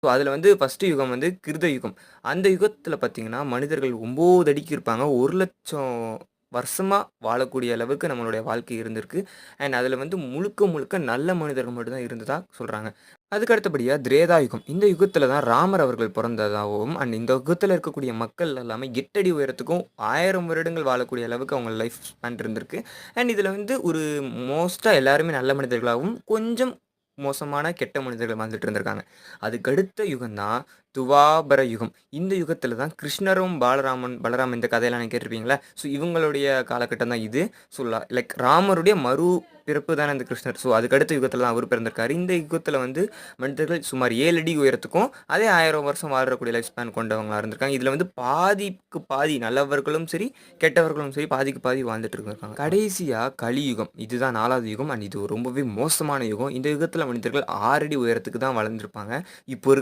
So அதில வந்து first யுகம் வந்து கிருத யுகம். அந்த யுகத்தில பார்த்தீங்கன்னா, மனிதர்கள் 9 அடிக்கு இருப்பாங்க. 1,00,000 வருஷமா வாழக்கூடிய அளவுக்கு நம்மளுடைய வாழ்க்கை இருந்திருக்கு. அண்ட் அதில வந்து முழுக்க முழுக்க நல்ல மனிதர்கள் மட்டும் தான் இருந்ததா சொல்றாங்க. அதுக்கு அடுத்தபடியா திரேதா யுகம். இந்த யுகத்தில தான் ராமர் அவர்கள் பொறந்ததாகவும், அண்ட் இந்த யுகத்தில இருக்கக்கூடிய மக்கள் எல்லாமே 8 அடி உயரத்துக்கும் 1000 வருடங்கள் வாழக்கூடிய அளவுக்கு அவங்க லைஃப் ஸ்பேன் இருந்திருக்கு. அண்ட் இதில வந்து ஒரு மோஸ்ட்டா எல்லாருமே நல்ல மனிதர்களாகவும், கொஞ்சம் மோசமான கெட்ட மனிதர்கள் வாழ்ந்துட்டு இருந்திருக்காங்க. அதுக்கு அடுத்த யுகம் தான் துவாபர யுகம். இந்த யுகத்தில தான் கிருஷ்ணரும், பலராமன் இந்த கதையெல்லாம் நீங்க கேட்டிருப்பீங்கள்ல. ஸோ இவங்களுடைய காலகட்டம் தான் இது. ஸோ லைக் ராமருடைய பிறப்பு தானே இந்த கிருஷ்ணர். ஸோ அதுக்கு அடுத்த யுகத்தில தான் அவரு பிறந்திருக்காரு. இந்த யுகத்தில வந்து மனிதர்கள் சுமார் 7 அடி உயரத்துக்கும், அதே 1000 வருஷம் வாழக்கூடிய லைஃப் ஸ்பேன் கொண்டவங்களா இருந்திருக்காங்க. இதில வந்து பாதிக்கு பாதி நல்லவர்களும் சரி, கெட்டவர்களும் சரி பாதிக்கு பாதி வாழ்ந்துட்டு இருந்திருக்காங்க. கடைசியா கலியுகம். இதுதான் 4வது யுகம். அண்ட் இது ரொம்பவே மோசமான யுகம். இந்த யுகத்தில மனிதர்கள் 6 அடி உயரத்துக்கு தான் வளர்ந்திருப்பாங்க. இப்போ இருக்க